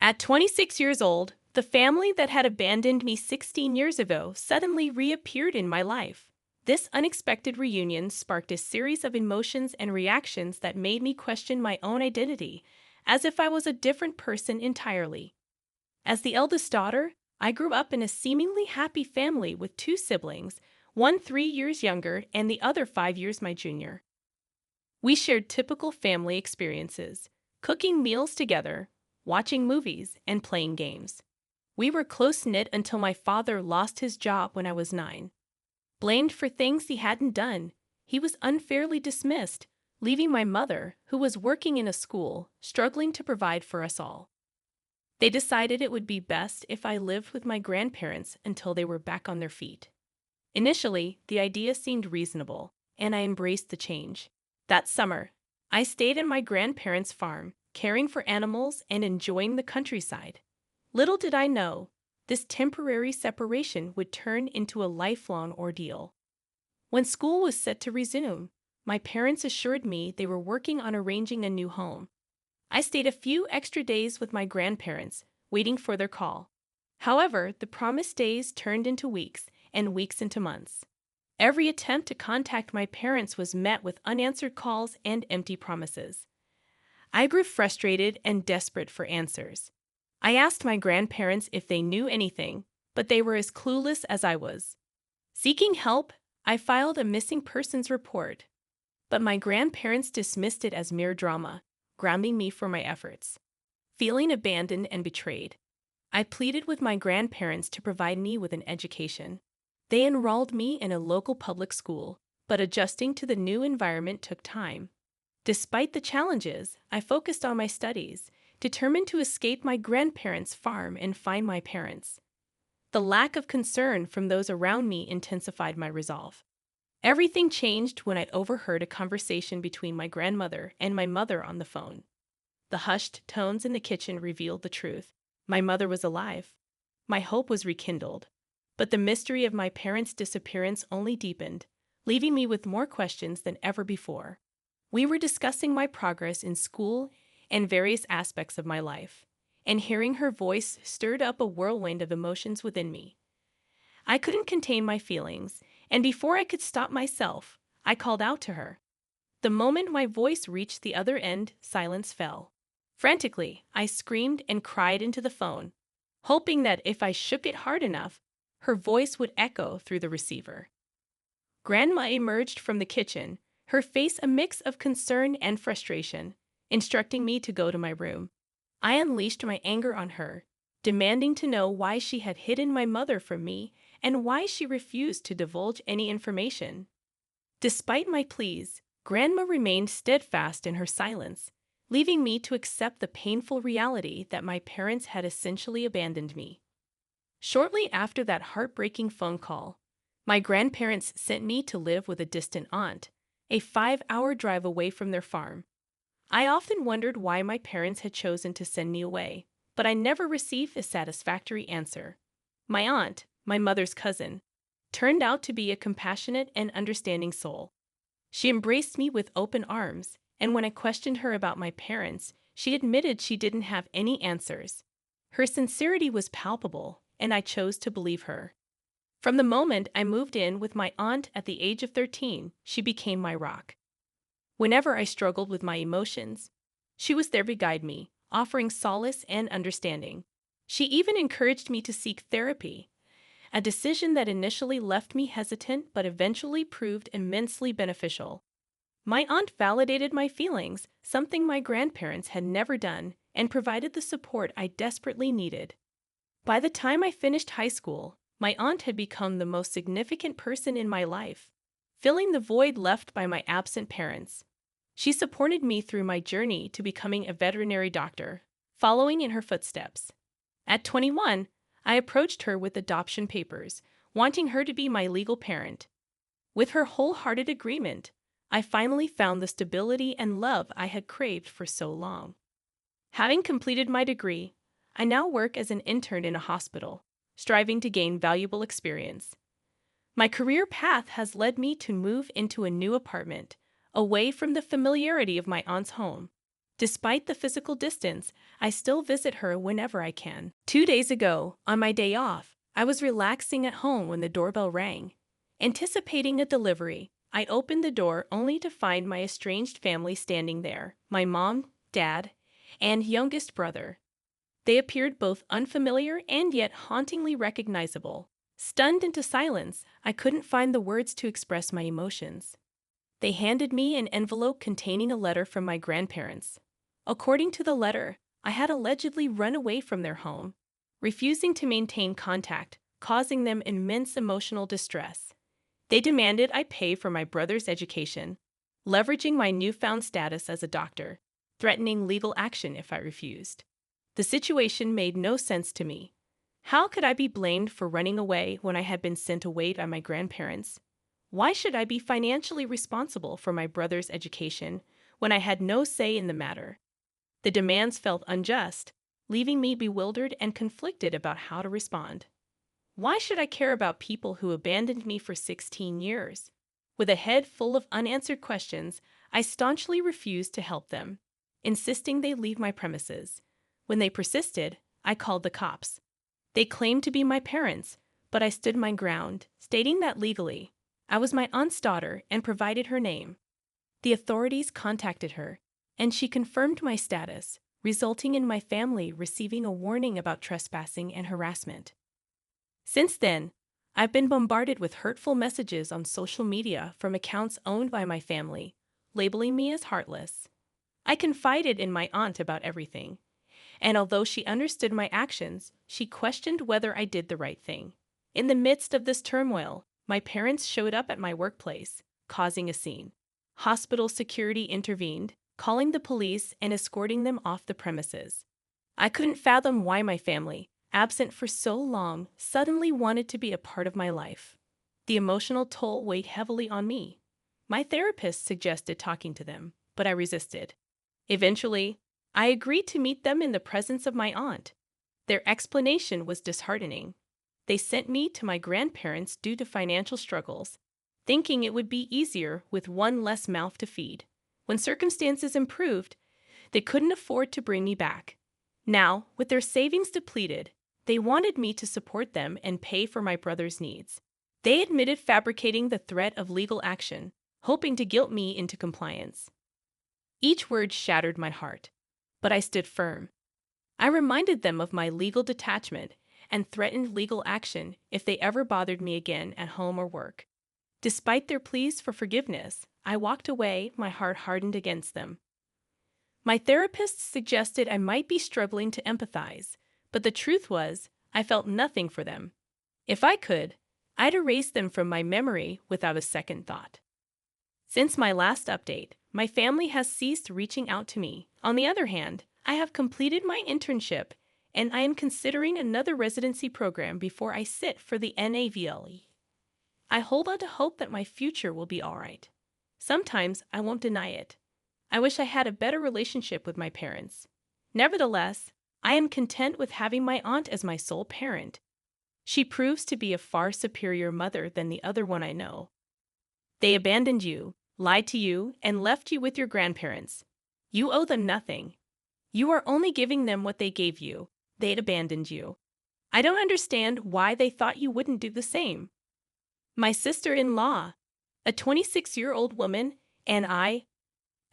At 26 years old, the family that had abandoned me 16 years ago suddenly reappeared in my life. This unexpected reunion sparked a series of emotions and reactions that made me question my own identity, as if I was a different person entirely. As the eldest daughter, I grew up in a seemingly happy family with two siblings, one 3 years younger and the other 5 years my junior. We shared typical family experiences, cooking meals together, watching movies, and playing games. We were close-knit until my father lost his job when I was 9. Blamed for things he hadn't done, he was unfairly dismissed, leaving my mother, who was working in a school, struggling to provide for us all. They decided it would be best if I lived with my grandparents until they were back on their feet. Initially, the idea seemed reasonable, and I embraced the change. That summer, I stayed at my grandparents' farm, caring for animals and enjoying the countryside. Little did I know, this temporary separation would turn into a lifelong ordeal. When school was set to resume, my parents assured me they were working on arranging a new home. I stayed a few extra days with my grandparents, waiting for their call. However, the promised days turned into weeks, and weeks into months. Every attempt to contact my parents was met with unanswered calls and empty promises. I grew frustrated and desperate for answers. I asked my grandparents if they knew anything, but they were as clueless as I was. Seeking help, I filed a missing persons report, but my grandparents dismissed it as mere drama, grounding me for my efforts. Feeling abandoned and betrayed, I pleaded with my grandparents to provide me with an education. They enrolled me in a local public school, but adjusting to the new environment took time. Despite the challenges, I focused on my studies, determined to escape my grandparents' farm and find my parents. The lack of concern from those around me intensified my resolve. Everything changed when I overheard a conversation between my grandmother and my mother on the phone. The hushed tones in the kitchen revealed the truth. My mother was alive. My hope was rekindled. But the mystery of my parents' disappearance only deepened, leaving me with more questions than ever before. We were discussing my progress in school and various aspects of my life, and hearing her voice stirred up a whirlwind of emotions within me. I couldn't contain my feelings, and before I could stop myself, I called out to her. The moment my voice reached the other end, silence fell. Frantically, I screamed and cried into the phone, hoping that if I shook it hard enough, her voice would echo through the receiver. Grandma emerged from the kitchen, her face a mix of concern and frustration, instructing me to go to my room. I unleashed my anger on her, demanding to know why she had hidden my mother from me and why she refused to divulge any information. Despite my pleas, Grandma remained steadfast in her silence, leaving me to accept the painful reality that my parents had essentially abandoned me. Shortly after that heartbreaking phone call, my grandparents sent me to live with a distant aunt, a 5-hour drive away from their farm. I often wondered why my parents had chosen to send me away, but I never received a satisfactory answer. My aunt, my mother's cousin, turned out to be a compassionate and understanding soul. She embraced me with open arms, and when I questioned her about my parents, she admitted she didn't have any answers. Her sincerity was palpable, and I chose to believe her. From the moment I moved in with my aunt at the age of 13, she became my rock. Whenever I struggled with my emotions, she was there to guide me, offering solace and understanding. She even encouraged me to seek therapy, a decision that initially left me hesitant but eventually proved immensely beneficial. My aunt validated my feelings, something my grandparents had never done, and provided the support I desperately needed. By the time I finished high school, my aunt had become the most significant person in my life, filling the void left by my absent parents. She supported me through my journey to becoming a veterinary doctor, following in her footsteps. At 21, I approached her with adoption papers, wanting her to be my legal parent. With her wholehearted agreement, I finally found the stability and love I had craved for so long. Having completed my degree, I now work as an intern in a hospital, striving to gain valuable experience. My career path has led me to move into a new apartment, away from the familiarity of my aunt's home. Despite the physical distance, I still visit her whenever I can. 2 days ago, on my day off, I was relaxing at home when the doorbell rang. Anticipating a delivery, I opened the door only to find my estranged family standing there, my mom, dad, and youngest brother. They appeared both unfamiliar and yet hauntingly recognizable. Stunned into silence, I couldn't find the words to express my emotions. They handed me an envelope containing a letter from my grandparents. According to the letter, I had allegedly run away from their home, refusing to maintain contact, causing them immense emotional distress. They demanded I pay for my brother's education, leveraging my newfound status as a doctor, threatening legal action if I refused. The situation made no sense to me. How could I be blamed for running away when I had been sent away by my grandparents? Why should I be financially responsible for my brother's education when I had no say in the matter? The demands felt unjust, leaving me bewildered and conflicted about how to respond. Why should I care about people who abandoned me for 16 years? With a head full of unanswered questions, I staunchly refused to help them, insisting they leave my premises. When they persisted, I called the cops. They claimed to be my parents, but I stood my ground, stating that legally, I was my aunt's daughter and provided her name. The authorities contacted her, and she confirmed my status, resulting in my family receiving a warning about trespassing and harassment. Since then, I've been bombarded with hurtful messages on social media from accounts owned by my family, labeling me as heartless. I confided in my aunt about everything, and although she understood my actions, she questioned whether I did the right thing. In the midst of this turmoil, my parents showed up at my workplace, causing a scene. Hospital security intervened, calling the police and escorting them off the premises. I couldn't fathom why my family, absent for so long, suddenly wanted to be a part of my life. The emotional toll weighed heavily on me. My therapist suggested talking to them, but I resisted. Eventually, I agreed to meet them in the presence of my aunt. Their explanation was disheartening. They sent me to my grandparents due to financial struggles, thinking it would be easier with one less mouth to feed. When circumstances improved, they couldn't afford to bring me back. Now, with their savings depleted, they wanted me to support them and pay for my brother's needs. They admitted fabricating the threat of legal action, hoping to guilt me into compliance. Each word shattered my heart, but I stood firm. I reminded them of my legal detachment and threatened legal action if they ever bothered me again at home or work. Despite their pleas for forgiveness, I walked away, my heart hardened against them. My therapist suggested I might be struggling to empathize, but the truth was, I felt nothing for them. If I could, I'd erase them from my memory without a second thought. Since my last update, my family has ceased reaching out to me. On the other hand, I have completed my internship, and I am considering another residency program before I sit for the NAVLE. I hold on to hope that my future will be all right. Sometimes I won't deny it. I wish I had a better relationship with my parents. Nevertheless, I am content with having my aunt as my sole parent. She proves to be a far superior mother than the other one I know. They abandoned you, lied to you, and left you with your grandparents. You owe them nothing. You are only giving them what they gave you. They'd abandoned you. I don't understand why they thought you wouldn't do the same. My sister-in-law, a 26-year-old woman, and I,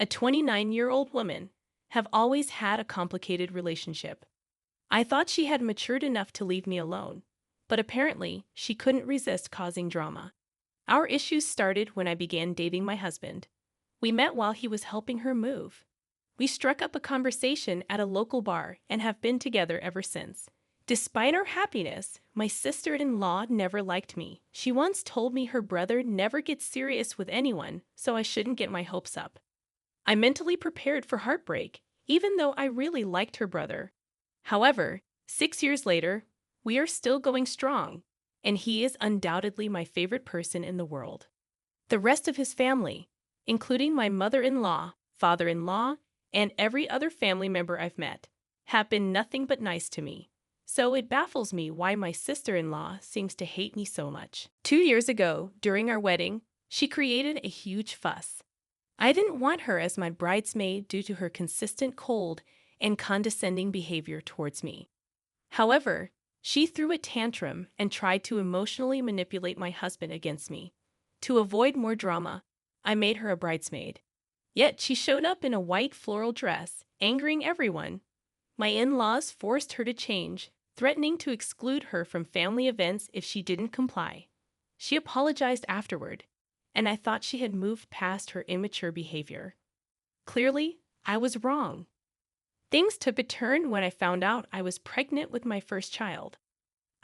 a 29-year-old woman, have always had a complicated relationship. I thought she had matured enough to leave me alone, but apparently she couldn't resist causing drama. Our issues started when I began dating my husband. We met while he was helping her move. We struck up a conversation at a local bar and have been together ever since. Despite our happiness, my sister-in-law never liked me. She once told me her brother never gets serious with anyone, so I shouldn't get my hopes up. I mentally prepared for heartbreak, even though I really liked her brother. However, 6 years later, we are still going strong, and he is undoubtedly my favorite person in the world. The rest of his family, including my mother-in-law, father-in-law, and every other family member I've met, have been nothing but nice to me. So it baffles me why my sister-in-law seems to hate me so much. 2 years ago, during our wedding, she created a huge fuss. I didn't want her as my bridesmaid due to her consistent cold and condescending behavior towards me. However, she threw a tantrum and tried to emotionally manipulate my husband against me. To avoid more drama, I made her a bridesmaid. Yet she showed up in a white floral dress, angering everyone. My in-laws forced her to change, threatening to exclude her from family events if she didn't comply. She apologized afterward, and I thought she had moved past her immature behavior. Clearly, I was wrong. Things took a turn when I found out I was pregnant with my first child.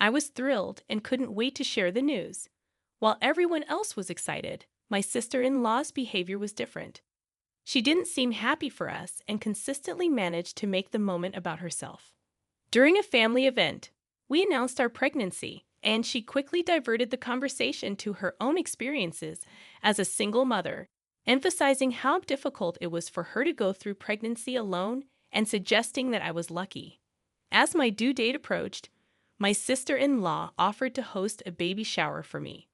I was thrilled and couldn't wait to share the news. While everyone else was excited, my sister-in-law's behavior was different. She didn't seem happy for us and consistently managed to make the moment about herself. During a family event, we announced our pregnancy, and she quickly diverted the conversation to her own experiences as a single mother, emphasizing how difficult it was for her to go through pregnancy alone and suggesting that I was lucky. As my due date approached, my sister-in-law offered to host a baby shower for me.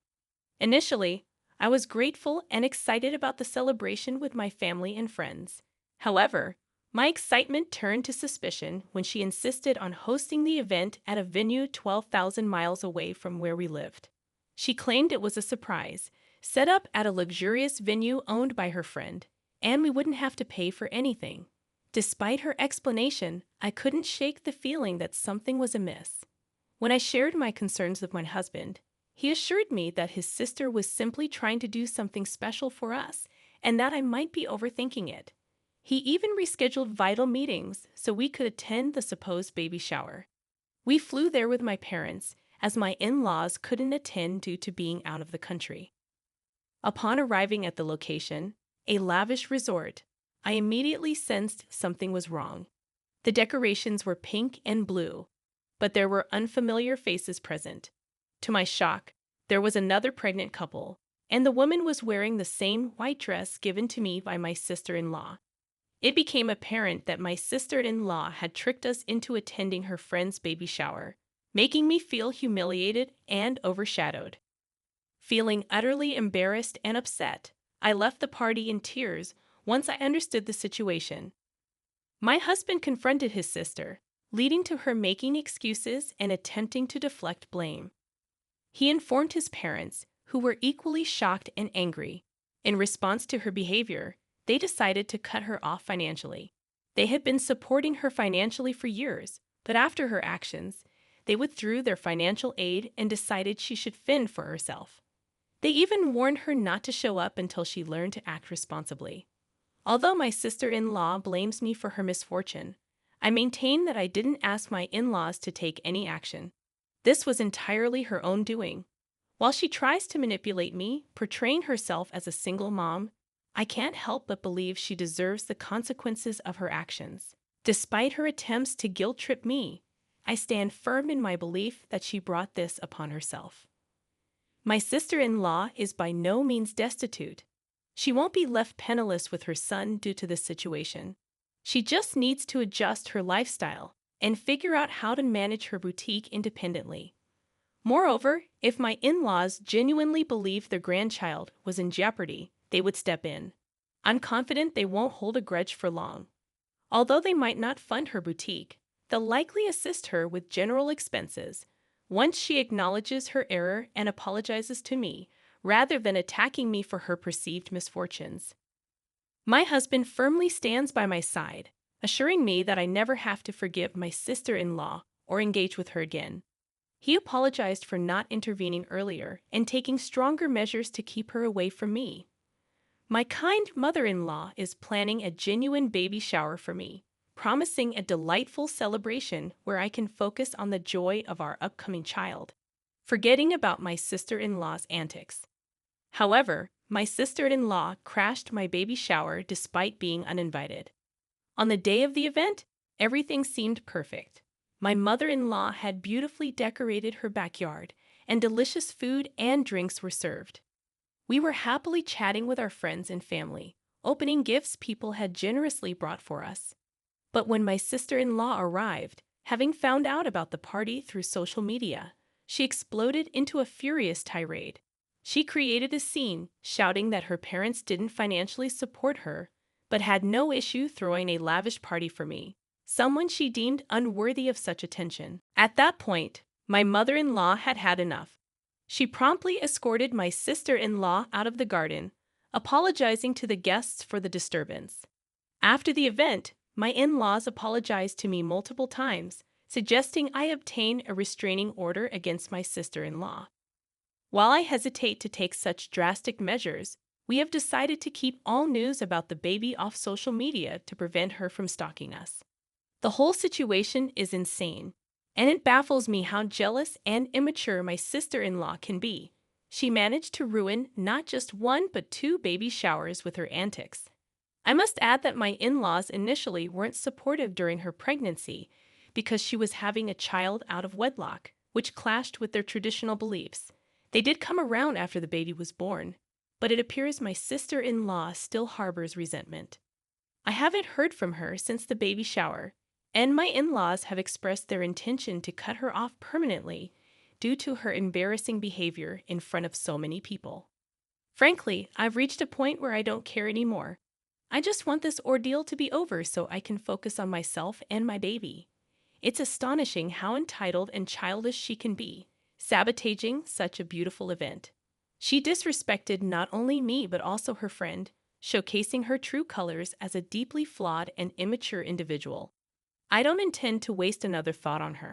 Initially, I was grateful and excited about the celebration with my family and friends. However, my excitement turned to suspicion when she insisted on hosting the event at a venue 12,000 miles away from where we lived. She claimed it was a surprise, set up at a luxurious venue owned by her friend, and we wouldn't have to pay for anything. Despite her explanation, I couldn't shake the feeling that something was amiss. When I shared my concerns with my husband, he assured me that his sister was simply trying to do something special for us and that I might be overthinking it. He even rescheduled vital meetings so we could attend the supposed baby shower. We flew there with my parents, as my in-laws couldn't attend due to being out of the country. Upon arriving at the location, a lavish resort, I immediately sensed something was wrong. The decorations were pink and blue, but there were unfamiliar faces present. To my shock, there was another pregnant couple, and the woman was wearing the same white dress given to me by my sister-in-law. It became apparent that my sister-in-law had tricked us into attending her friend's baby shower, making me feel humiliated and overshadowed. Feeling utterly embarrassed and upset, I left the party in tears once I understood the situation. My husband confronted his sister, leading to her making excuses and attempting to deflect blame. He informed his parents, who were equally shocked and angry. In response to her behavior, they decided to cut her off financially. They had been supporting her financially for years, but after her actions, they withdrew their financial aid and decided she should fend for herself. They even warned her not to show up until she learned to act responsibly. Although my sister-in-law blames me for her misfortune, I maintain that I didn't ask my in-laws to take any action. This was entirely her own doing. While she tries to manipulate me, portraying herself as a single mom, I can't help but believe she deserves the consequences of her actions. Despite her attempts to guilt-trip me, I stand firm in my belief that she brought this upon herself. My sister-in-law is by no means destitute. She won't be left penniless with her son due to this situation. She just needs to adjust her lifestyle and figure out how to manage her boutique independently. Moreover, if my in-laws genuinely believed their grandchild was in jeopardy, they would step in. I'm confident they won't hold a grudge for long. Although they might not fund her boutique, they'll likely assist her with general expenses once she acknowledges her error and apologizes to me, rather than attacking me for her perceived misfortunes. My husband firmly stands by my side, assuring me that I never have to forgive my sister-in-law or engage with her again. He apologized for not intervening earlier and taking stronger measures to keep her away from me. My kind mother-in-law is planning a genuine baby shower for me, promising a delightful celebration where I can focus on the joy of our upcoming child, forgetting about my sister-in-law's antics. However, my sister-in-law crashed my baby shower despite being uninvited. On the day of the event, everything seemed perfect. My mother-in-law had beautifully decorated her backyard, and delicious food and drinks were served. We were happily chatting with our friends and family, opening gifts people had generously brought for us. But when my sister-in-law arrived, having found out about the party through social media, she exploded into a furious tirade. She created a scene, shouting that her parents didn't financially support her, but had no issue throwing a lavish party for me, someone she deemed unworthy of such attention. At that point, my mother-in-law had had enough. She promptly escorted my sister-in-law out of the garden, apologizing to the guests for the disturbance. After the event, my in-laws apologized to me multiple times, suggesting I obtain a restraining order against my sister-in-law. While I hesitate to take such drastic measures, we have decided to keep all news about the baby off social media to prevent her from stalking us. The whole situation is insane, and it baffles me how jealous and immature my sister-in-law can be. She managed to ruin not just one but two baby showers with her antics. I must add that my in-laws initially weren't supportive during her pregnancy because she was having a child out of wedlock, which clashed with their traditional beliefs. They did come around after the baby was born, but it appears my sister-in-law still harbors resentment. I haven't heard from her since the baby shower, and my in-laws have expressed their intention to cut her off permanently due to her embarrassing behavior in front of so many people. Frankly, I've reached a point where I don't care anymore. I just want this ordeal to be over so I can focus on myself and my baby. It's astonishing how entitled and childish she can be, sabotaging such a beautiful event. She disrespected not only me but also her friend, showcasing her true colors as a deeply flawed and immature individual. I don't intend to waste another thought on her.